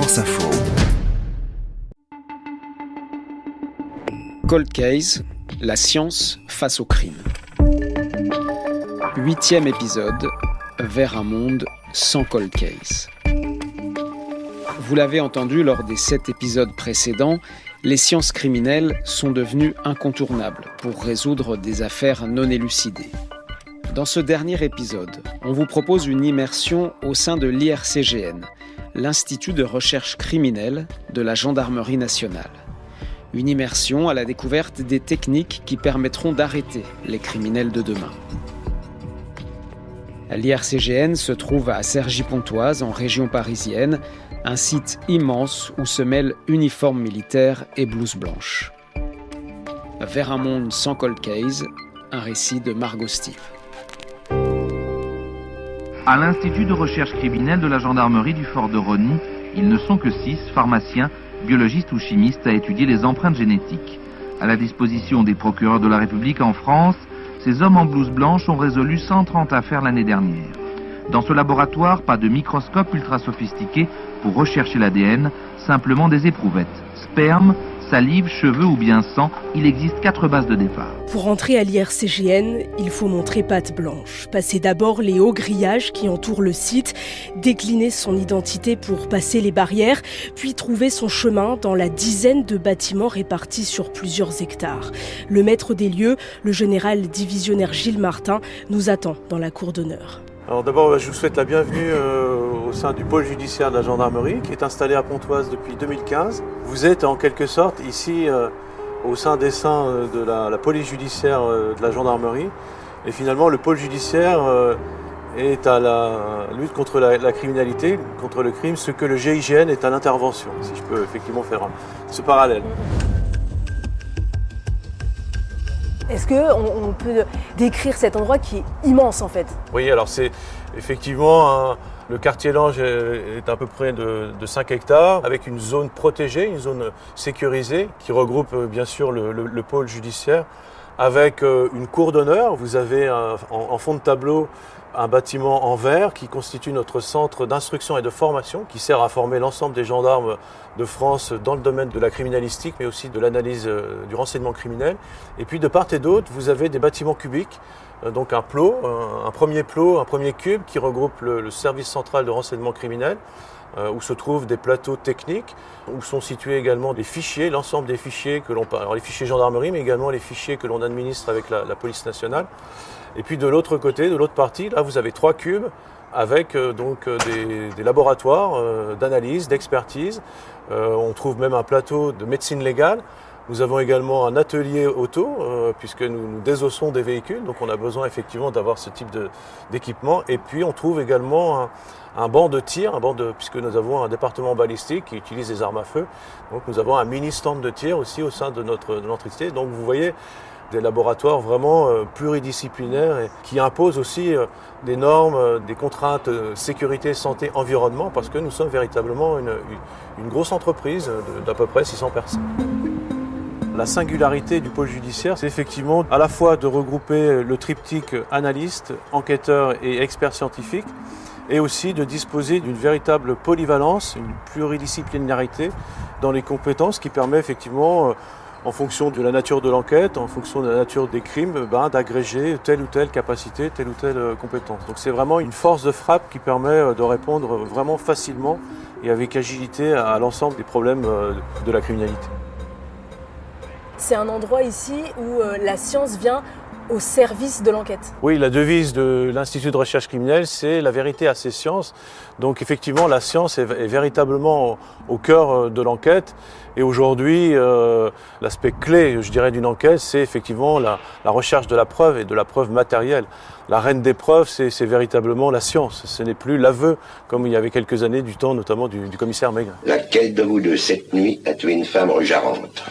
France Info. Cold Case, la science face au crime. 8e épisode, vers un monde sans cold case. Vous l'avez entendu lors des 7 épisodes précédents, les sciences criminelles sont devenues incontournables pour résoudre des affaires non élucidées. Dans ce dernier épisode, on vous propose une immersion au sein de l'IRCGN, l'Institut de recherche criminelle de la Gendarmerie nationale. Une immersion à la découverte des techniques qui permettront d'arrêter les criminels de demain. L'IRCGN se trouve à Cergy-Pontoise, en région parisienne, un site immense où se mêlent uniformes militaires et blouses blanches. Vers un monde sans cold case, un récit de Margot Steve. À l'Institut de recherche criminelle de la gendarmerie du fort de Rosny, ils ne sont que 6 pharmaciens, biologistes ou chimistes à étudier les empreintes génétiques. À la disposition des procureurs de la République en France, ces hommes en blouse blanche ont résolu 130 affaires l'année dernière. Dans ce laboratoire, pas de microscope ultra sophistiqué pour rechercher l'ADN, simplement des éprouvettes. Sperme, salive, cheveux ou bien sang, il existe 4 bases de départ. Pour entrer à l'IRCGN, il faut montrer patte blanche, passer d'abord les hauts grillages qui entourent le site, décliner son identité pour passer les barrières, puis trouver son chemin dans la dizaine de bâtiments répartis sur plusieurs hectares. Le maître des lieux, le général divisionnaire Gilles Martin, nous attend dans la cour d'honneur. Alors d'abord, je vous souhaite la bienvenue au sein du pôle judiciaire de la gendarmerie qui est installé à Pontoise depuis 2015. Vous êtes en quelque sorte ici au sein des seins de la police judiciaire de la gendarmerie. Et finalement, le pôle judiciaire est à la lutte contre la criminalité, contre le crime, ce que le GIGN est à l'intervention, si je peux effectivement faire ce parallèle. Est-ce qu'on peut décrire cet endroit qui est immense en fait ? Oui, alors c'est effectivement le quartier Lange est à peu près de 5 hectares avec une zone protégée, une zone sécurisée qui regroupe bien sûr le pôle judiciaire avec une cour d'honneur. Vous avez en fond de tableau un bâtiment en verre qui constitue notre centre d'instruction et de formation qui sert à former l'ensemble des gendarmes de France dans le domaine de la criminalistique mais aussi de l'analyse du renseignement criminel. Et puis de part et d'autre, vous avez des bâtiments cubiques, donc un plot, un premier cube qui regroupe le service central de renseignement criminel où se trouvent des plateaux techniques, où sont situés également des fichiers, l'ensemble des fichiers que l'on parle, alors les fichiers gendarmerie mais également les fichiers que l'on administre avec la police nationale. Et puis de l'autre côté, de l'autre partie, là vous avez 3 cubes avec des laboratoires d'analyse, d'expertise. On trouve même un plateau de médecine légale. Nous avons également un atelier auto puisque nous désossons des véhicules, donc on a besoin effectivement d'avoir ce type d'équipement. Et puis on trouve également un banc de tir, puisque nous avons un département balistique qui utilise des armes à feu. Donc nous avons un mini stand de tir aussi au sein de notre entité. Donc vous voyez des laboratoires vraiment pluridisciplinaires et qui imposent aussi des normes, des contraintes sécurité, santé, environnement, parce que nous sommes véritablement une grosse entreprise d'à peu près 600 personnes. La singularité du pôle judiciaire, c'est effectivement à la fois de regrouper le triptyque analyste, enquêteur et expert scientifique, et aussi de disposer d'une véritable polyvalence, une pluridisciplinarité dans les compétences qui permet effectivement en fonction de la nature de l'enquête, en fonction de la nature des crimes, d'agréger telle ou telle capacité, telle ou telle compétence. Donc c'est vraiment une force de frappe qui permet de répondre vraiment facilement et avec agilité à l'ensemble des problèmes de la criminalité. C'est un endroit ici où la science vient au service de l'enquête. Oui, la devise de l'Institut de recherche criminelle, c'est la vérité à ses sciences. Donc effectivement, la science est véritablement au cœur de l'enquête. Et aujourd'hui, l'aspect clé, je dirais, d'une enquête, c'est effectivement la recherche de la preuve et de la preuve matérielle. La reine des preuves, c'est véritablement la science. Ce n'est plus l'aveu, comme il y avait quelques années, du temps notamment du commissaire Maigret. Laquelle de vous deux, cette nuit, a tué une femme rue Jarente ?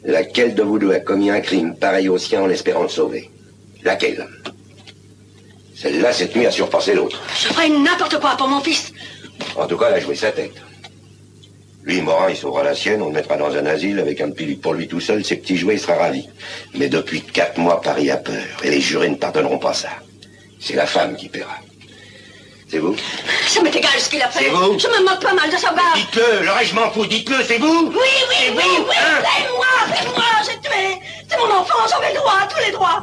Laquelle de vous deux a commis un crime pareil au sien en espérant le sauver ? Laquelle ? Celle-là, cette nuit, a surpassé l'autre. Je ferai n'importe quoi pour mon fils. En tout cas, elle a joué sa tête. Lui, Morin, il sauvera la sienne, on le mettra dans un asile avec un petit lit pour lui tout seul, ses petits jouets, il sera ravi. Mais depuis 4 mois, Paris a peur, et les jurés ne pardonneront pas ça. C'est la femme qui paiera. C'est vous? Ça m'est égal ce qu'il a fait. C'est vous? Je me moque pas mal de savoir. Dites-le, le reste je m'en fous, dites-le, c'est vous? Oui, c'est moi, j'ai tué. C'est mon enfant, j'en ai le droit, tous les droits.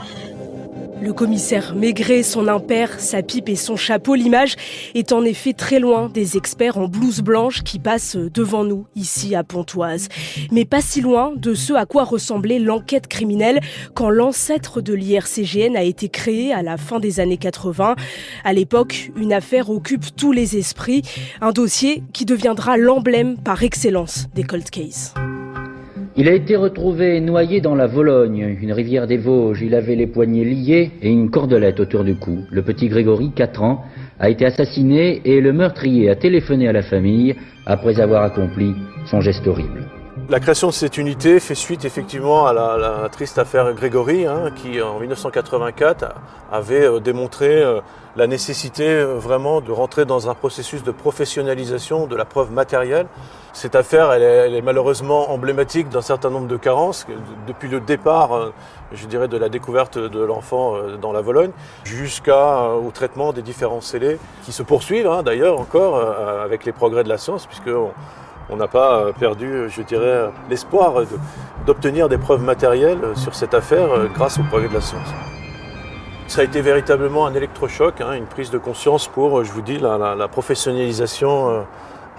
Le commissaire Maigret, son impair, sa pipe et son chapeau, l'image est en effet très loin des experts en blouse blanche qui passent devant nous, ici à Pontoise. Mais pas si loin de ce à quoi ressemblait l'enquête criminelle quand l'ancêtre de l'IRCGN a été créé à la fin des années 80. À l'époque, une affaire occupe tous les esprits, un dossier qui deviendra l'emblème par excellence des cold cases. Il a été retrouvé noyé dans la Vologne, une rivière des Vosges. Il avait les poignets liés et une cordelette autour du cou. Le petit Grégory, 4 ans, a été assassiné et le meurtrier a téléphoné à la famille après avoir accompli son geste horrible. La création de cette unité fait suite effectivement à la triste affaire Grégory, qui en 1984 avait démontré la nécessité vraiment de rentrer dans un processus de professionnalisation de la preuve matérielle. Cette affaire, elle est malheureusement emblématique d'un certain nombre de carences. Depuis le départ, je dirais, de la découverte de l'enfant dans la Vologne, jusqu'au traitement des différents scellés qui se poursuivent d'ailleurs encore avec les progrès de la science, puisque on n'a pas perdu, je dirais, l'espoir d'obtenir des preuves matérielles sur cette affaire grâce au progrès de la science. Ça a été véritablement un électrochoc, une prise de conscience pour, je vous dis, la professionnalisation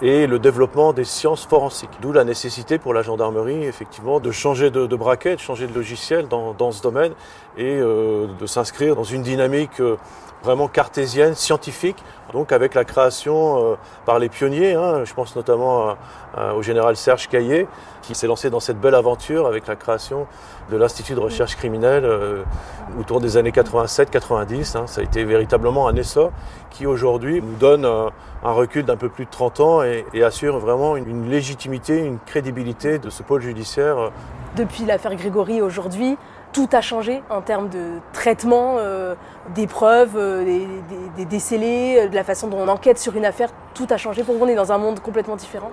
et le développement des sciences forensiques. D'où la nécessité pour la gendarmerie, effectivement, de changer de braquet, de changer de logiciel dans ce domaine et de s'inscrire dans une dynamique vraiment cartésienne, scientifique, donc avec la création par les pionniers, je pense notamment au général Serge Caillé, qui s'est lancé dans cette belle aventure avec la création de l'Institut de recherche criminelle autour des années 87-90. Ça a été véritablement un essor qui aujourd'hui nous donne un recul d'un peu plus de 30 ans et assure vraiment une légitimité, une crédibilité de ce pôle judiciaire. Depuis l'affaire Grégory aujourd'hui, tout a changé en termes de traitement des preuves, des décellés, de la façon dont on enquête sur une affaire. Tout a changé pour vous, on est dans un monde complètement différent.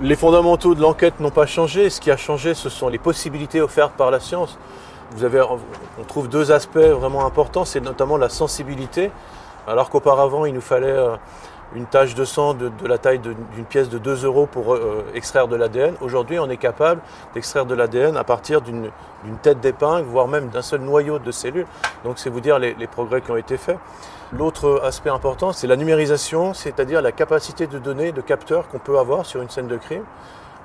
Les fondamentaux de l'enquête n'ont pas changé. Ce qui a changé, ce sont les possibilités offertes par la science. On trouve deux aspects vraiment importants, c'est notamment la sensibilité. Alors qu'auparavant, il nous fallait une tache de sang de la taille d'une pièce de 2 € pour extraire de l'ADN. Aujourd'hui, on est capable d'extraire de l'ADN à partir d'une tête d'épingle, voire même d'un seul noyau de cellules. Donc c'est vous dire les progrès qui ont été faits. L'autre aspect important, c'est la numérisation, c'est-à-dire la capacité de données, de capteurs qu'on peut avoir sur une scène de crime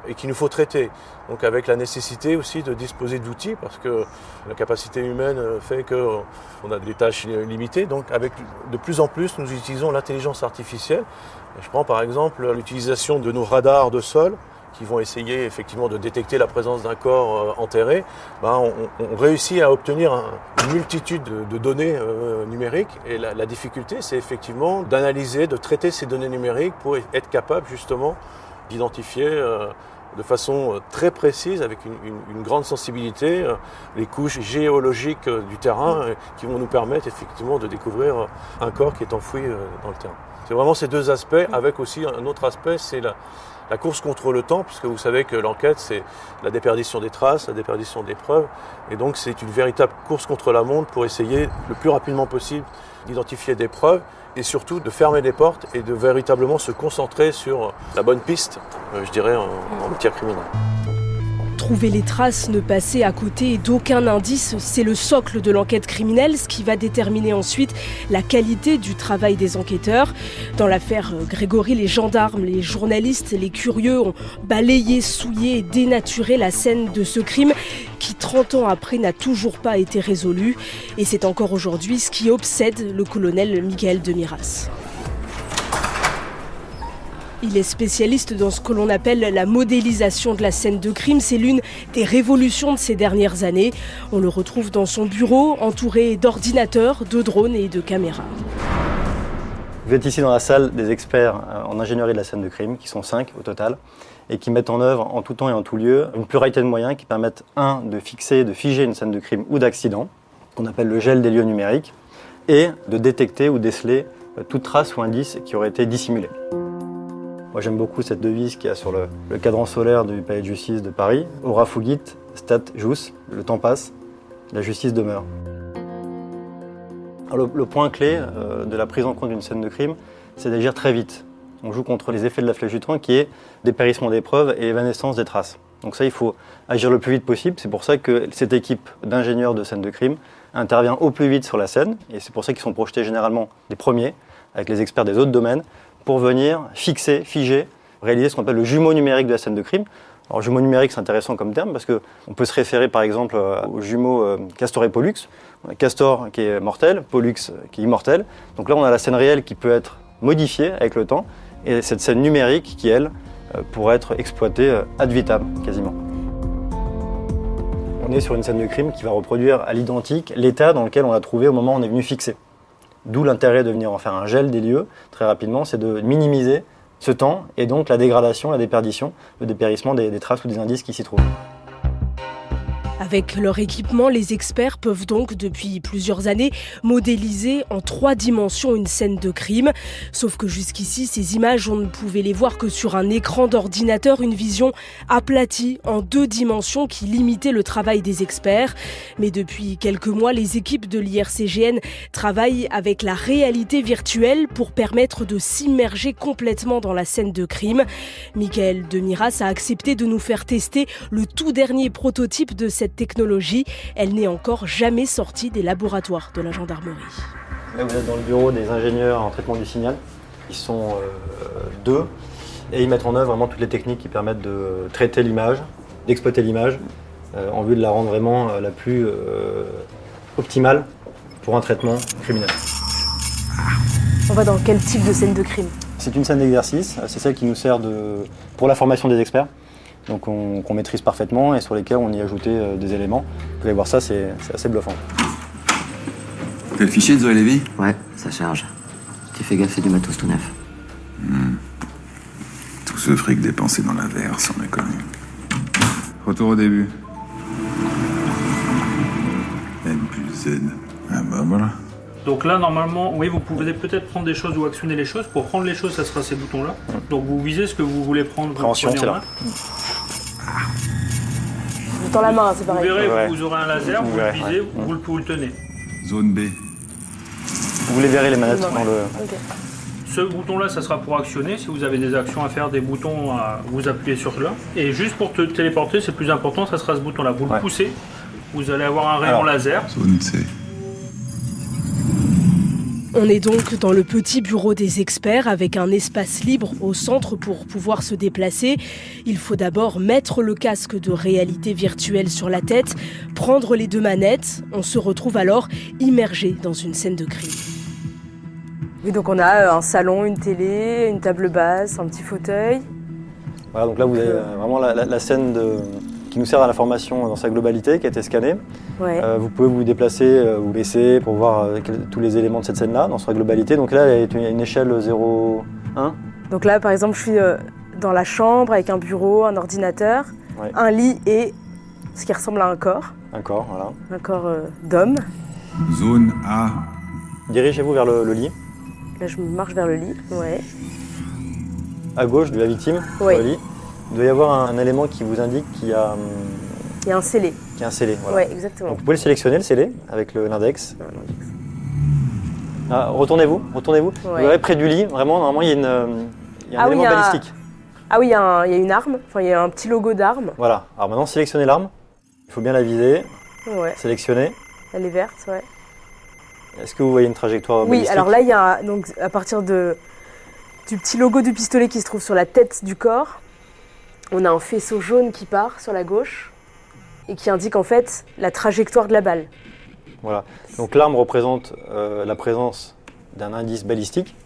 et qu'il nous faut traiter. Donc avec la nécessité aussi de disposer d'outils, parce que la capacité humaine fait qu'on a des tâches limitées. Donc avec de plus en plus, nous utilisons l'intelligence artificielle. Je prends par exemple l'utilisation de nos radars de sol, qui vont essayer effectivement de détecter la présence d'un corps enterré. On réussit à obtenir une multitude de données numériques. Et la difficulté, c'est effectivement d'analyser, de traiter ces données numériques pour être capable justement d'identifier de façon très précise, avec une grande sensibilité, les couches géologiques du terrain qui vont nous permettre effectivement de découvrir un corps qui est enfoui dans le terrain. C'est vraiment ces deux aspects, avec aussi un autre aspect, c'est la course contre le temps, puisque vous savez que l'enquête, c'est la déperdition des traces, la déperdition des preuves, et donc c'est une véritable course contre la montre pour essayer le plus rapidement possible d'identifier des preuves, et surtout de fermer les portes et de véritablement se concentrer sur la bonne piste, je dirais, en matière criminelle. Trouver les traces, ne passer à côté d'aucun indice, c'est le socle de l'enquête criminelle, ce qui va déterminer ensuite la qualité du travail des enquêteurs. Dans l'affaire Grégory, les gendarmes, les journalistes, les curieux ont balayé, souillé et dénaturé la scène de ce crime qui, 30 ans après, n'a toujours pas été résolu. Et c'est encore aujourd'hui ce qui obsède le colonel Michael de Miras. Il est spécialiste dans ce que l'on appelle la modélisation de la scène de crime. C'est l'une des révolutions de ces dernières années. On le retrouve dans son bureau, entouré d'ordinateurs, de drones et de caméras. Vous êtes ici dans la salle des experts en ingénierie de la scène de crime, qui sont 5 au total, et qui mettent en œuvre en tout temps et en tout lieu une pluralité de moyens qui permettent, de figer une scène de crime ou d'accident, qu'on appelle le gel des lieux numériques, et de détecter ou déceler toute trace ou indice qui aurait été dissimulé. Moi, j'aime beaucoup cette devise qu'il y a sur le cadran solaire du palais de justice de Paris. Ora fugit, stat jus, le temps passe, la justice demeure. Alors, le point clé de la prise en compte d'une scène de crime, c'est d'agir très vite. On joue contre les effets de la flèche du temps qui est dépérissement des preuves et évanescence des traces. Donc ça, il faut agir le plus vite possible. C'est pour ça que cette équipe d'ingénieurs de scène de crime intervient au plus vite sur la scène. Et c'est pour ça qu'ils sont projetés généralement des premiers, avec les experts des autres domaines, pour venir fixer, figer, réaliser ce qu'on appelle le jumeau numérique de la scène de crime. Alors jumeau numérique, c'est intéressant comme terme parce qu'on peut se référer par exemple au jumeau Castor et Pollux. Castor qui est mortel, Pollux qui est immortel. Donc là, on a la scène réelle qui peut être modifiée avec le temps et cette scène numérique qui, elle, pourrait être exploitée ad vitam, quasiment. On est sur une scène de crime qui va reproduire à l'identique l'état dans lequel on l'a trouvé au moment où on est venu fixer. D'où l'intérêt de venir en faire un gel des lieux, très rapidement, c'est de minimiser ce temps et donc la dégradation, la déperdition, le dépérissement des traces ou des indices qui s'y trouvent. Avec leur équipement, les experts peuvent donc, depuis plusieurs années, modéliser en 3 dimensions une scène de crime. Sauf que jusqu'ici, ces images, on ne pouvait les voir que sur un écran d'ordinateur, une vision aplatie en 2 dimensions qui limitait le travail des experts. Mais depuis quelques mois, les équipes de l'IRCGN travaillent avec la réalité virtuelle pour permettre de s'immerger complètement dans la scène de crime. Michael Demiras a accepté de nous faire tester le tout dernier prototype de cette technologie. Elle n'est encore jamais sortie des laboratoires de la gendarmerie. Là, vous êtes dans le bureau des ingénieurs en traitement du signal. Ils sont 2 et ils mettent en œuvre vraiment toutes les techniques qui permettent de traiter l'image, d'exploiter l'image en vue de la rendre vraiment la plus optimale pour un traitement criminel. On va dans quel type de scène de crime? C'est une scène d'exercice, c'est celle qui nous sert pour la formation des experts. Donc qu'on maîtrise parfaitement et sur lesquels on y a ajouté des éléments. Vous allez voir ça, c'est assez bluffant. T'as le fichier de Zoé Lévy? Ouais, ça charge. Tu fais gaffe, c'est du matos tout neuf. Tout ce fric dépensé dans la verre, sans déconner. Retour au début. M plus Z. Ah bah voilà. Donc là, normalement, oui, vous pouvez peut-être prendre des choses ou actionner les choses. Pour prendre les choses, ça sera ces boutons-là. Donc vous visez ce que vous voulez prendre. Préhension, c'est là. Dans la main, c'est pareil. Vous verrez, ouais. vous aurez un laser, vous le visez, vous le tenez. Zone B. Vous les verrez les manettes dans le... Okay. Ce bouton-là, ça sera pour actionner. Si vous avez des actions à faire, des boutons, vous appuyez sur là. Et juste pour te téléporter, c'est plus important, ça sera ce bouton-là. Vous le poussez, vous allez avoir un rayon laser. Zone C. On est donc dans le petit bureau des experts avec un espace libre au centre pour pouvoir se déplacer. Il faut d'abord mettre le casque de réalité virtuelle sur la tête, prendre les 2 manettes. On se retrouve alors immergé dans une scène de crime. Oui, donc on a un salon, une télé, une table basse, un petit fauteuil. Voilà, donc là vous avez vraiment la scène qui nous sert à la formation dans sa globalité, qui a été scannée. Ouais. Vous pouvez vous déplacer, vous baisser pour voir tous les éléments de cette scène-là, dans sa globalité. Donc là, il y a une échelle 0,1. Donc là, par exemple, je suis dans la chambre avec un bureau, un ordinateur, un lit et ce qui ressemble à un corps. Un corps, voilà. Un corps d'homme. Zone A. Dirigez-vous vers le lit. Là, je marche vers le lit, ouais. À gauche de la victime, sur le lit. Il doit y avoir un élément qui vous indique qu'il y a... Il y a un scellé. Qu'il y a un scellé, voilà. Ouais, exactement. Donc vous pouvez le sélectionner, le scellé, avec l'index. Ah, retournez-vous. Ouais. Vous verrez près du lit, vraiment, normalement, il y a un élément balistique. Ah oui, il y a une arme, enfin, il y a un petit logo d'arme. Voilà. Alors maintenant, sélectionnez l'arme. Il faut bien la viser. Ouais. Sélectionner. Elle est verte, ouais. Est-ce que vous voyez une trajectoire balistique? Oui, alors là, il y a, donc, à partir du petit logo du pistolet qui se trouve sur la tête du corps, on a un faisceau jaune qui part sur la gauche et qui indique en fait la trajectoire de la balle. Voilà. Donc l'arme représente la présence d'un indice balistique.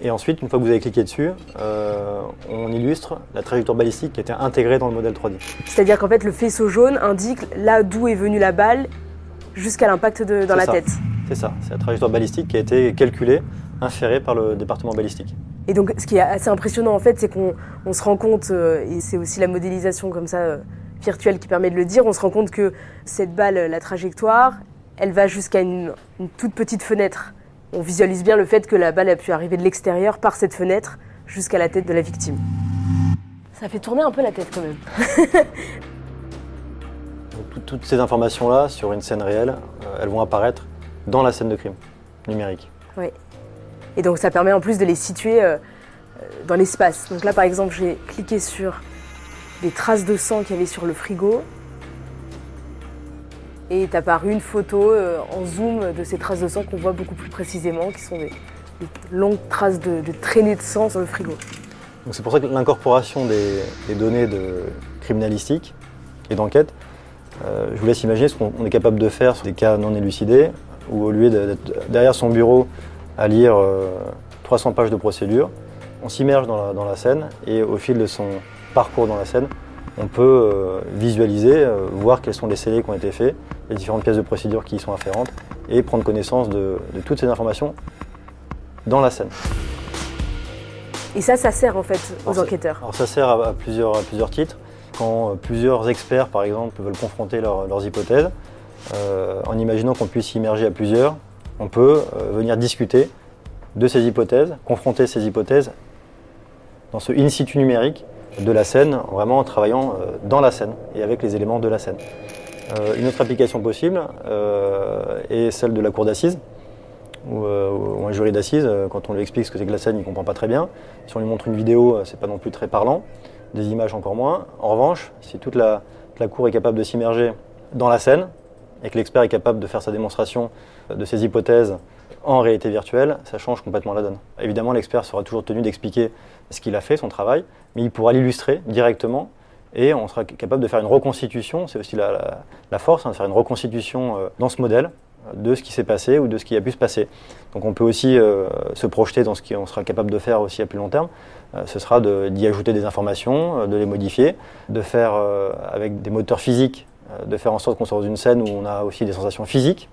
Et ensuite, une fois que vous avez cliqué dessus, on illustre la trajectoire balistique qui a été intégrée dans le modèle 3D. C'est-à-dire qu'en fait, le faisceau jaune indique là d'où est venue la balle jusqu'à l'impact dans la tête. C'est ça, c'est la trajectoire balistique qui a été calculée, inférée par le département balistique. Et donc, ce qui est assez impressionnant, en fait, c'est qu'on se rend compte, et c'est aussi la modélisation comme ça virtuelle qui permet de le dire, on se rend compte que cette balle, la trajectoire, elle va jusqu'à une toute petite fenêtre. On visualise bien le fait que la balle a pu arriver de l'extérieur par cette fenêtre jusqu'à la tête de la victime. Ça fait tourner un peu la tête quand même. Donc, toutes ces informations-là, sur une scène réelle, elles vont apparaître dans la scène de crime. numérique. Oui. Et donc ça permet en plus de les situer dans l'espace. Donc là par exemple j'ai cliqué sur des traces de sang qu'il y avait sur le frigo et est apparue une photo en zoom de ces traces de sang qu'on voit beaucoup plus précisément, qui sont des longues traces de traînées de sang sur le frigo. Donc c'est pour ça que l'incorporation des données de criminalistique et d'enquête, je vous laisse imaginer ce qu'on est capable de faire sur des cas non élucidés, où au lieu d'être derrière son bureau à lire 300 pages de procédure, on s'immerge dans la scène et au fil de son parcours dans la scène, on peut visualiser, voir quels sont les scellés qui ont été faits, les différentes pièces de procédure qui y sont afférentes et prendre connaissance de toutes ces informations dans la scène. Et ça sert en fait aux enquêteurs. Alors ça sert à plusieurs titres. Quand plusieurs experts, par exemple, veulent confronter leurs hypothèses, en imaginant qu'on puisse s'immerger à plusieurs, on peut venir discuter de ces hypothèses, confronter ces hypothèses dans ce in situ numérique de la scène, vraiment en travaillant dans la scène et avec les éléments de la scène. Une autre application possible est celle de la cour d'assises, ou un jury d'assises. Quand on lui explique ce que c'est que la scène, il ne comprend pas très bien. Si on lui montre une vidéo, c'est pas non plus très parlant, des images encore moins. En revanche, si toute la cour est capable de s'immerger dans la scène et que l'expert est capable de faire sa démonstration de ses hypothèses en réalité virtuelle, ça change complètement la donne. Évidemment, l'expert sera toujours tenu d'expliquer ce qu'il a fait, son travail, mais il pourra l'illustrer directement et on sera capable de faire une reconstitution. C'est aussi la force, de faire une reconstitution dans ce modèle de ce qui s'est passé ou de ce qui a pu se passer. Donc on peut aussi se projeter dans ce qu'on sera capable de faire aussi à plus long terme. Ce sera d'y ajouter des informations, de les modifier, de faire avec des moteurs physiques, de faire en sorte qu'on soit dans une scène où on a aussi des sensations physiques.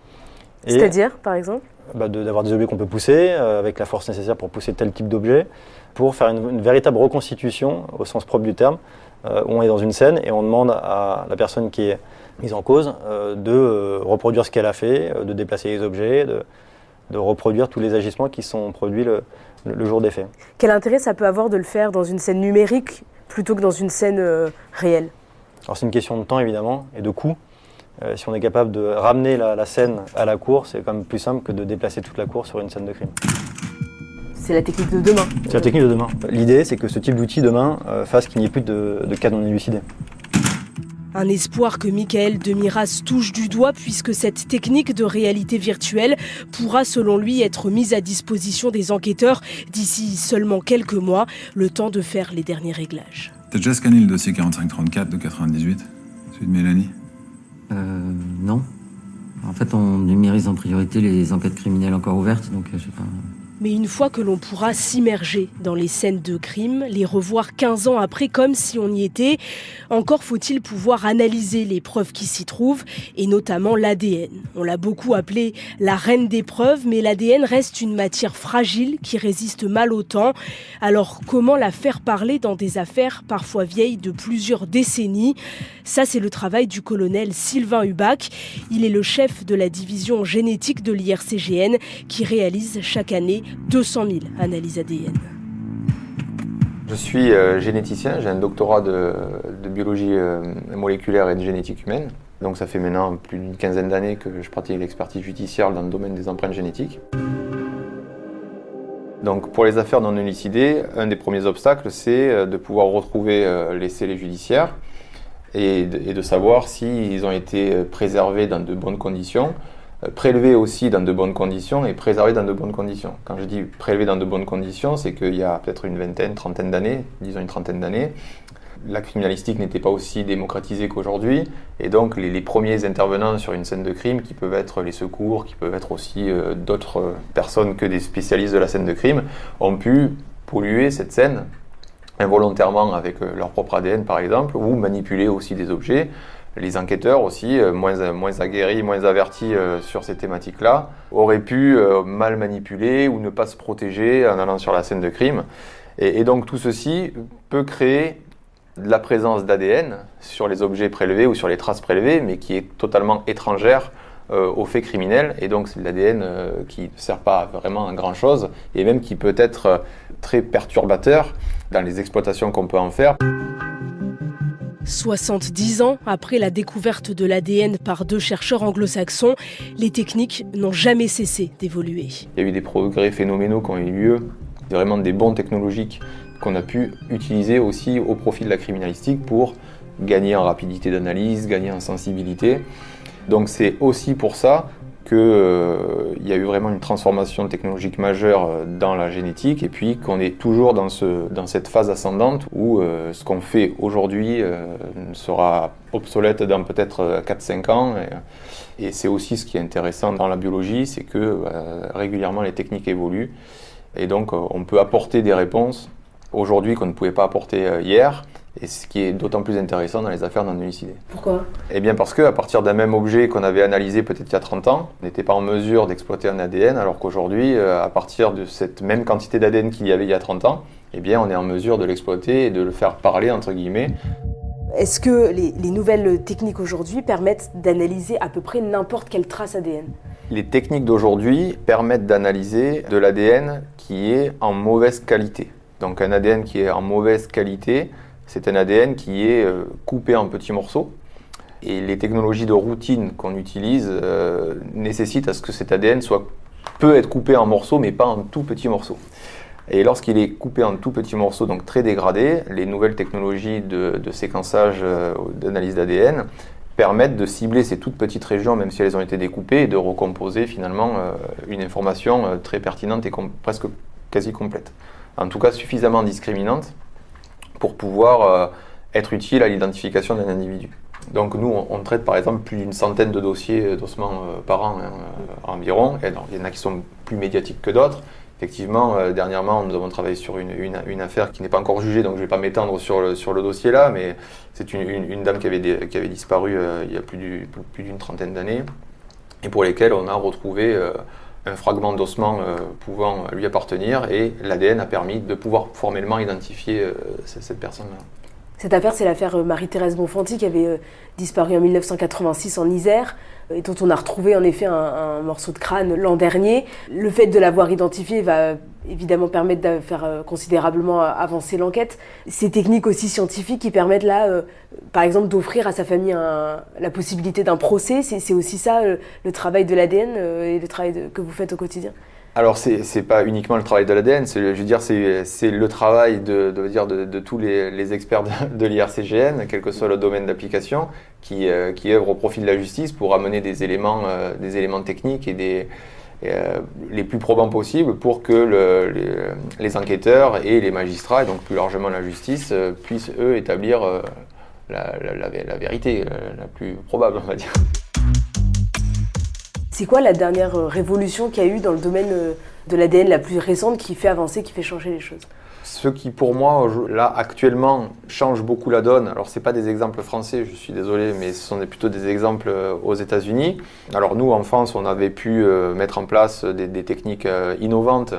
C'est-à-dire, par exemple d'avoir des objets qu'on peut pousser, avec la force nécessaire pour pousser tel type d'objet, pour faire une véritable reconstitution, au sens propre du terme, où on est dans une scène et on demande à la personne qui est mise en cause de reproduire ce qu'elle a fait, de déplacer les objets, de reproduire tous les agissements qui sont produits le jour des faits. Quel intérêt ça peut avoir de le faire dans une scène numérique plutôt que dans une scène réelle? Alors c'est une question de temps évidemment et de coût. Si on est capable de ramener la scène à la cour, c'est quand même plus simple que de déplacer toute la cour sur une scène de crime. C'est la technique de demain. C'est la technique de demain. L'idée, c'est que ce type d'outil demain fasse qu'il n'y ait plus de cas non élucidés. Un espoir que Michael Demiras touche du doigt puisque cette technique de réalité virtuelle pourra selon lui être mise à disposition des enquêteurs d'ici seulement quelques mois, le temps de faire les derniers réglages. T'as déjà scanné le dossier 4534 de 98, celui de Mélanie? Non. En fait, on numérise en priorité les enquêtes criminelles encore ouvertes, donc je sais pas... Mais une fois que l'on pourra s'immerger dans les scènes de crime, les revoir 15 ans après comme si on y était, encore faut-il pouvoir analyser les preuves qui s'y trouvent, et notamment l'ADN. On l'a beaucoup appelé la reine des preuves, mais l'ADN reste une matière fragile qui résiste mal au temps. Alors comment la faire parler dans des affaires parfois vieilles de plusieurs décennies? Ça, c'est le travail du colonel Sylvain Hubac. Il est le chef de la division génétique de l'IRCGN qui réalise chaque année 200 000 analyses ADN. Je suis généticien, j'ai un doctorat de biologie moléculaire et de génétique humaine. Donc ça fait maintenant plus d'une quinzaine d'années que je pratique l'expertise judiciaire dans le domaine des empreintes génétiques. Donc pour les affaires non élucidées, un des premiers obstacles, c'est de pouvoir retrouver les scellés judiciaires et de savoir s'ils ont été préservés dans de bonnes conditions, prélevés aussi dans de bonnes conditions et préservés dans de bonnes conditions. Quand je dis prélevés dans de bonnes conditions, c'est qu'il y a peut-être une vingtaine, trentaine d'années, disons une trentaine d'années, la criminalistique n'était pas aussi démocratisée qu'aujourd'hui, et donc les premiers intervenants sur une scène de crime, qui peuvent être les secours, qui peuvent être aussi d'autres personnes que des spécialistes de la scène de crime, ont pu polluer cette scène involontairement avec leur propre ADN par exemple, ou manipuler aussi des objets. Les enquêteurs aussi, moins aguerris, moins avertis sur ces thématiques-là, auraient pu mal manipuler ou ne pas se protéger en allant sur la scène de crime. Et donc tout ceci peut créer de la présence d'ADN sur les objets prélevés ou sur les traces prélevées, mais qui est totalement étrangère aux faits criminels. Et donc c'est de l'ADN qui ne sert pas vraiment à grand-chose, et même qui peut être très perturbateur dans les exploitations qu'on peut en faire. 70 ans après la découverte de l'ADN par 2 chercheurs anglo-saxons, les techniques n'ont jamais cessé d'évoluer. Il y a eu des progrès phénoménaux qui ont eu lieu, vraiment des bons technologiques qu'on a pu utiliser aussi au profit de la criminalistique pour gagner en rapidité d'analyse, gagner en sensibilité. Donc c'est aussi pour ça qu'il y a eu vraiment une transformation technologique majeure dans la génétique et puis qu'on est toujours dans cette phase ascendante où ce qu'on fait aujourd'hui sera obsolète dans peut-être 4-5 ans. Et c'est aussi ce qui est intéressant dans la biologie, c'est que régulièrement les techniques évoluent et donc on peut apporter des réponses aujourd'hui qu'on ne pouvait pas apporter hier. Et ce qui est d'autant plus intéressant dans les affaires non élucidées. Pourquoi ? Eh bien parce qu'à partir d'un même objet qu'on avait analysé peut-être il y a 30 ans, on n'était pas en mesure d'exploiter un ADN, alors qu'aujourd'hui, à partir de cette même quantité d'ADN qu'il y avait il y a 30 ans, eh bien on est en mesure de l'exploiter et de le faire parler, entre guillemets. Est-ce que les nouvelles techniques aujourd'hui permettent d'analyser à peu près n'importe quelle trace ADN ? Les techniques d'aujourd'hui permettent d'analyser de l'ADN qui est en mauvaise qualité. Donc un ADN qui est en mauvaise qualité, c'est un ADN qui est coupé en petits morceaux et les technologies de routine qu'on utilise nécessitent à ce que cet ADN peut être coupé en morceaux mais pas en tout petits morceaux. Et lorsqu'il est coupé en tout petits morceaux, donc très dégradés, les nouvelles technologies de séquençage, d'analyse d'ADN permettent de cibler ces toutes petites régions même si elles ont été découpées et de recomposer finalement une information très pertinente et presque quasi complète. En tout cas suffisamment discriminante pour pouvoir être utile à l'identification d'un individu. Donc nous, on traite par exemple plus d'une centaine de dossiers d'ossements par an environ. Et alors, il y en a qui sont plus médiatiques que d'autres. Effectivement, dernièrement, nous avons travaillé sur une affaire qui n'est pas encore jugée, donc je ne vais pas m'étendre sur le dossier là, mais c'est une dame qui avait disparu il y a plus d'une trentaine d'années, et pour lesquelles on a retrouvé un fragment d'ossement pouvant lui appartenir, et l'ADN a permis de pouvoir formellement identifier cette personne-là. Cette affaire, c'est l'affaire Marie-Thérèse Bonfanti qui avait disparu en 1986 en Isère et dont on a retrouvé en effet un morceau de crâne l'an dernier. Le fait de l'avoir identifié va évidemment permettre de faire considérablement avancer l'enquête. Ces techniques aussi scientifiques qui permettent là, par exemple, d'offrir à sa famille la possibilité d'un procès, c'est aussi ça le travail de l'ADN et le travail que vous faites au quotidien. Alors c'est pas uniquement le travail de l'ADN, c'est le travail de tous les experts de l'IRCGN, quel que soit le domaine d'application, qui œuvrent au profit de la justice pour amener des éléments techniques et les plus probants possibles pour que les enquêteurs et les magistrats, et donc plus largement la justice, puissent eux établir la vérité la plus probable, on va dire. C'est quoi la dernière révolution qu'il y a eu dans le domaine de l'ADN, la plus récente, qui fait avancer, qui fait changer les choses ? Ce qui, pour moi, là, actuellement, change beaucoup la donne. Alors, ce n'est pas des exemples français, je suis désolé, mais ce sont plutôt des exemples aux États-Unis. Alors, nous, en France, on avait pu mettre en place des techniques innovantes,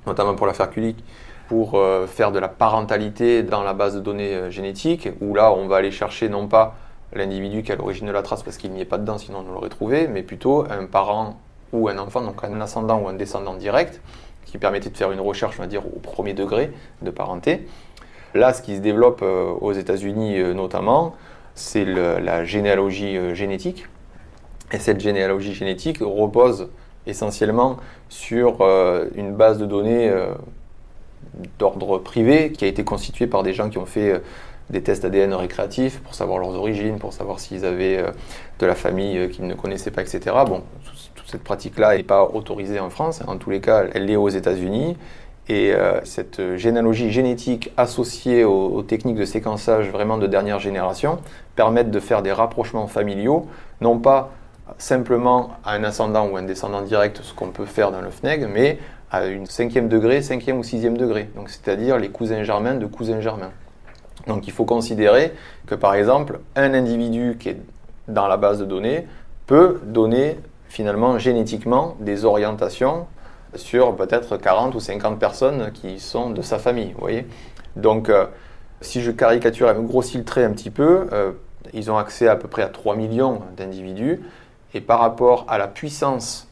notamment pour l'affaire Kulik, pour faire de la parentalité dans la base de données génétique, où là, on va aller chercher non pas l'individu qui est à l'origine de la trace parce qu'il n'y est pas dedans, sinon on l'aurait trouvé, mais plutôt un parent ou un enfant, donc un ascendant ou un descendant direct, qui permettait de faire une recherche, on va dire, au premier degré de parenté. Là, ce qui se développe aux États-Unis notamment, c'est la généalogie génétique. Et cette généalogie génétique repose essentiellement sur une base de données d'ordre privé qui a été constituée par des gens qui ont fait des tests ADN récréatifs pour savoir leurs origines, pour savoir s'ils avaient de la famille qu'ils ne connaissaient pas, etc. Bon, toute cette pratique-là n'est pas autorisée en France. En tous les cas, elle l'est aux États-Unis. Et cette généalogie génétique associée aux techniques de séquençage vraiment de dernière génération permettent de faire des rapprochements familiaux, non pas simplement à un ascendant ou un descendant direct, ce qu'on peut faire dans le FNEG, mais à une 5e degré, 5e ou 6e degré. Donc, c'est-à-dire les cousins germains de cousins germains. Donc il faut considérer que par exemple, un individu qui est dans la base de données peut donner finalement génétiquement des orientations sur peut-être 40 ou 50 personnes qui sont de sa famille, vous voyez. Donc si je caricature et me grossis le trait un petit peu, ils ont accès à peu près à 3 millions d'individus et par rapport à la puissance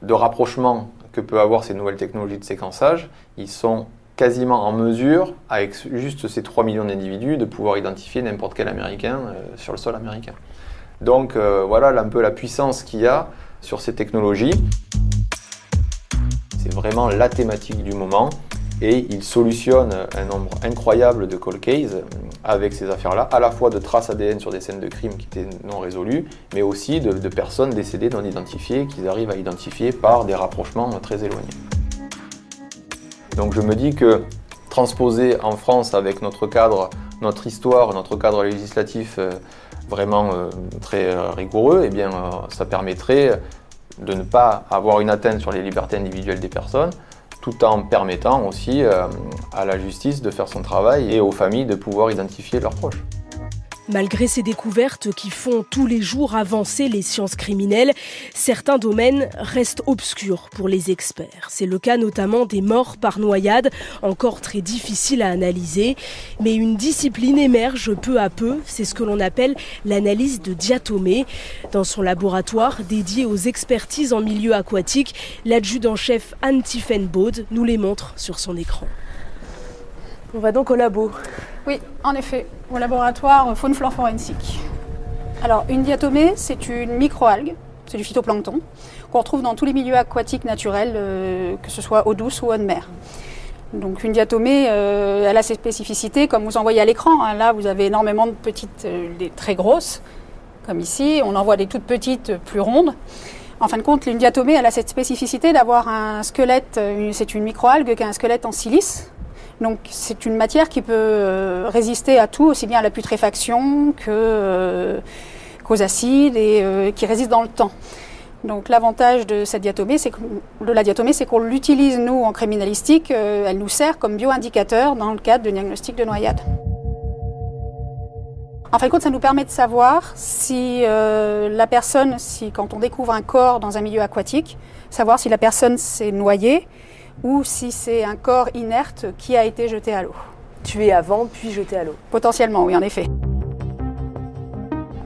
de rapprochement que peut avoir ces nouvelles technologies de séquençage, ils sont quasiment en mesure, avec juste ces 3 millions d'individus, de pouvoir identifier n'importe quel Américain sur le sol américain. Donc voilà un peu la puissance qu'il y a sur ces technologies. C'est vraiment la thématique du moment et il solutionne un nombre incroyable de cold cases avec ces affaires-là, à la fois de traces ADN sur des scènes de crime qui étaient non résolues, mais aussi de personnes décédées non identifiées qu'ils arrivent à identifier par des rapprochements très éloignés. Donc je me dis que transposer en France avec notre cadre, notre histoire, notre cadre législatif vraiment très rigoureux, eh bien, ça permettrait de ne pas avoir une atteinte sur les libertés individuelles des personnes, tout en permettant aussi à la justice de faire son travail et aux familles de pouvoir identifier leurs proches. Malgré ces découvertes qui font tous les jours avancer les sciences criminelles, certains domaines restent obscurs pour les experts. C'est le cas notamment des morts par noyade, encore très difficile à analyser. Mais une discipline émerge peu à peu, c'est ce que l'on appelle l'analyse de diatomées. Dans son laboratoire dédié aux expertises en milieu aquatique, l'adjudant-chef Anne Tiefenbode nous les montre sur son écran. On va donc au labo. Oui, en effet, au laboratoire faune-flore forensique. Alors, une diatomée, c'est une microalgue, c'est du phytoplancton, qu'on retrouve dans tous les milieux aquatiques naturels, que ce soit eau douce ou eau de mer. Donc, une diatomée, elle a ses spécificités, comme vous en voyez à l'écran. Hein. Là, vous avez énormément de petites, des très grosses, comme ici. On en voit des toutes petites, plus rondes. En fin de compte, une diatomée, elle a cette spécificité d'avoir un squelette, c'est une microalgue qui a un squelette en silice. Donc c'est une matière qui peut résister à tout, aussi bien à la putréfaction qu'aux acides et qui résiste dans le temps. Donc l'avantage de cette diatomée, c'est qu'on l'utilise nous en criminalistique, elle nous sert comme bioindicateur dans le cadre de diagnostic de noyade. En fin de compte, ça nous permet de savoir si la personne, quand on découvre un corps dans un milieu aquatique, savoir si la personne s'est noyée ou si c'est un corps inerte qui a été jeté à l'eau. Tué avant, puis jeté à l'eau. Potentiellement, oui, en effet.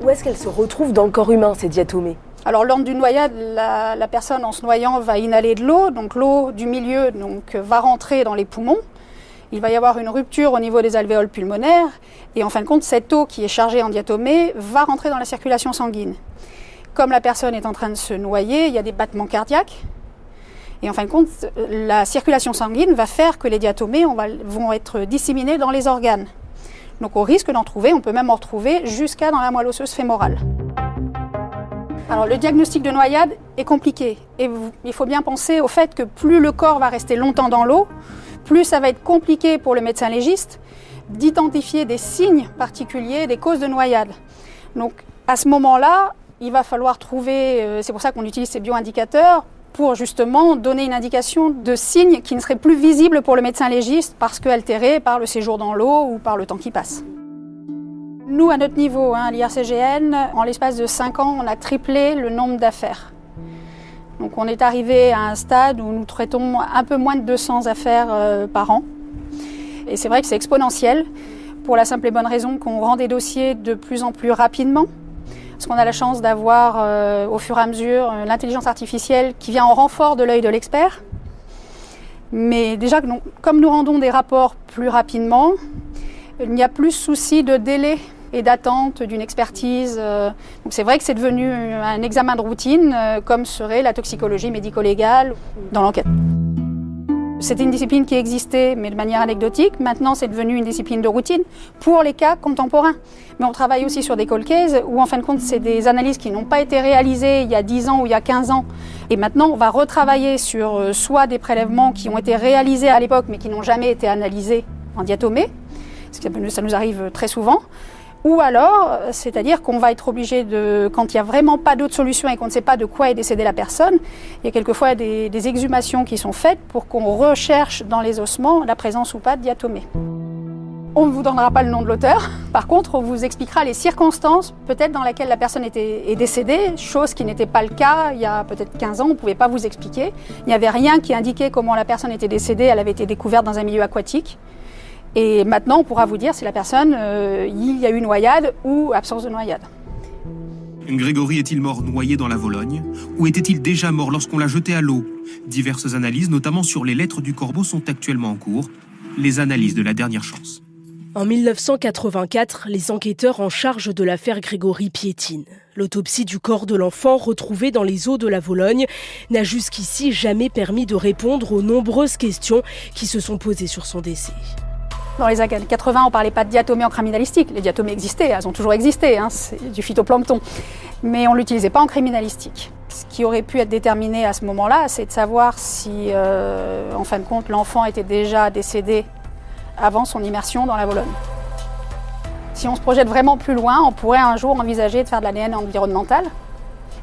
Où est-ce qu'elle se retrouve dans le corps humain, ces diatomées ? Alors, lors d'une noyade, la personne, en se noyant, va inhaler de l'eau. Donc, l'eau du milieu va rentrer dans les poumons. Il va y avoir une rupture au niveau des alvéoles pulmonaires. Et en fin de compte, cette eau qui est chargée en diatomées va rentrer dans la circulation sanguine. Comme la personne est en train de se noyer, il y a des battements cardiaques. Et en fin de compte, la circulation sanguine va faire que les diatomées vont être disséminées dans les organes. Donc au risque d'en trouver, on peut même en retrouver jusqu'à dans la moelle osseuse fémorale. Alors le diagnostic de noyade est compliqué. Et il faut bien penser au fait que plus le corps va rester longtemps dans l'eau, plus ça va être compliqué pour le médecin légiste d'identifier des signes particuliers, des causes de noyade. Donc à ce moment-là, il va falloir trouver, c'est pour ça qu'on utilise ces bioindicateurs, pour justement donner une indication de signes qui ne seraient plus visibles pour le médecin légiste parce qu'altérés par le séjour dans l'eau ou par le temps qui passe. Nous, à notre niveau, à l'IRCGN, en l'espace de 5 ans, on a triplé le nombre d'affaires. Donc on est arrivé à un stade où nous traitons un peu moins de 200 affaires par an. Et c'est vrai que c'est exponentiel, pour la simple et bonne raison qu'on rend des dossiers de plus en plus rapidement. Parce qu'on a la chance d'avoir au fur et à mesure l'intelligence artificielle qui vient en renfort de l'œil de l'expert. Mais déjà, comme nous rendons des rapports plus rapidement, il n'y a plus souci de délai et d'attente d'une expertise. Donc c'est vrai que c'est devenu un examen de routine, comme serait la toxicologie médico-légale dans l'enquête. C'était une discipline qui existait, mais de manière anecdotique. Maintenant, c'est devenu une discipline de routine pour les cas contemporains. Mais on travaille aussi sur des cold cases où, en fin de compte, c'est des analyses qui n'ont pas été réalisées il y a 10 ans ou il y a 15 ans. Et maintenant, on va retravailler sur soit des prélèvements qui ont été réalisés à l'époque, mais qui n'ont jamais été analysés en diatomée, parce que ça nous arrive très souvent. Ou alors, c'est-à-dire qu'on va être obligé de, quand il n'y a vraiment pas d'autre solution et qu'on ne sait pas de quoi est décédée la personne, il y a quelquefois des exhumations qui sont faites pour qu'on recherche dans les ossements la présence ou pas de diatomée. On ne vous donnera pas le nom de l'auteur, par contre on vous expliquera les circonstances peut-être dans lesquelles la personne est décédée, chose qui n'était pas le cas il y a peut-être 15 ans, on ne pouvait pas vous expliquer. Il n'y avait rien qui indiquait comment la personne était décédée, elle avait été découverte dans un milieu aquatique. Et maintenant, on pourra vous dire si la personne, il y a eu noyade ou absence de noyade. Grégory est-il mort noyé dans la Vologne ou était-il déjà mort lorsqu'on l'a jeté à l'eau? Diverses analyses, notamment sur les lettres du corbeau, sont actuellement en cours. les analyses de la dernière chance. En 1984, les enquêteurs en charge de l'affaire Grégory piétinent. L'autopsie du corps de l'enfant retrouvé dans les eaux de la Vologne n'a jusqu'ici jamais permis de répondre aux nombreuses questions qui se sont posées sur son décès. Dans les années 80, on ne parlait pas de diatomée en criminalistique. Les diatomées existaient, elles ont toujours existé, c'est du phytoplancton. Mais on ne l'utilisait pas en criminalistique. Ce qui aurait pu être déterminé à ce moment-là, c'est de savoir si, en fin de compte, l'enfant était déjà décédé avant son immersion dans la Vologne. Si on se projette vraiment plus loin, on pourrait un jour envisager de faire de l'ADN environnemental.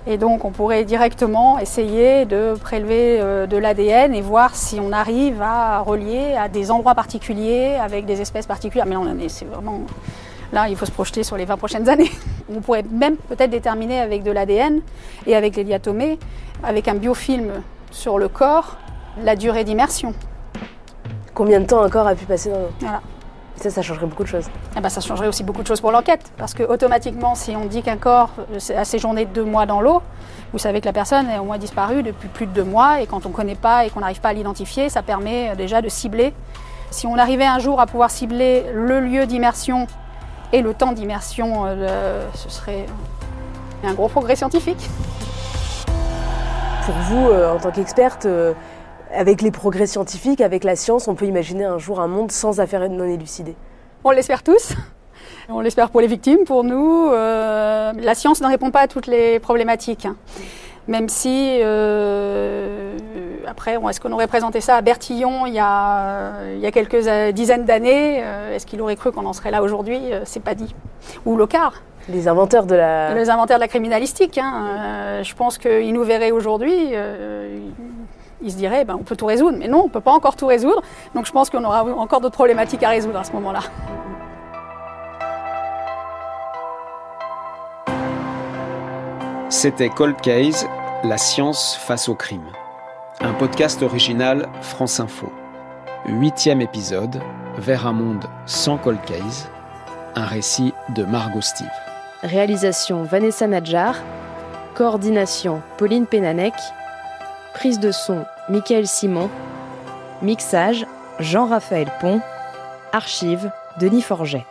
Et donc on pourrait directement essayer de prélever de l'ADN et voir si on arrive à relier à des endroits particuliers avec des espèces particulières. Mais non, c'est vraiment... Là, il faut se projeter sur les 20 prochaines années. On pourrait même peut-être déterminer avec de l'ADN et avec les diatomées, avec un biofilm sur le corps, la durée d'immersion. Combien de temps un corps a pu passer dans l'eau? Voilà. Ça changerait beaucoup de choses. Ça changerait aussi beaucoup de choses pour l'enquête. Parce que automatiquement, si on dit qu'un corps a séjourné 2 mois dans l'eau, vous savez que la personne est au moins disparue depuis plus de 2 mois. Et quand on ne connaît pas et qu'on n'arrive pas à l'identifier, ça permet déjà de cibler. Si on arrivait un jour à pouvoir cibler le lieu d'immersion et le temps d'immersion, ce serait un gros progrès scientifique. Pour vous, en tant qu'experte, avec les progrès scientifiques, avec la science, on peut imaginer un jour un monde sans affaires non élucidées? On l'espère tous. On l'espère pour les victimes, pour nous. La science ne répond pas à toutes les problématiques. Même si, après, est-ce qu'on aurait présenté ça à Bertillon il y a quelques dizaines d'années? Est-ce qu'il aurait cru qu'on en serait là aujourd'hui? C'est pas dit. Ou Locard. Les inventeurs de la criminalistique. Je pense qu'ils nous verraient aujourd'hui. Ils se diraient, on peut tout résoudre. Mais non, on ne peut pas encore tout résoudre. Donc je pense qu'on aura encore d'autres problématiques à résoudre à ce moment-là. C'était Cold Case, la science face au crime. Un podcast original France Info. 8e épisode, Vers un monde sans Cold Case. Un récit de Margot Steve. Réalisation Vanessa Nadjar. Coordination Pauline Pénanec. Prise de son Michael Simon. Mixage Jean-Raphaël Pont. Archives Denis Forget.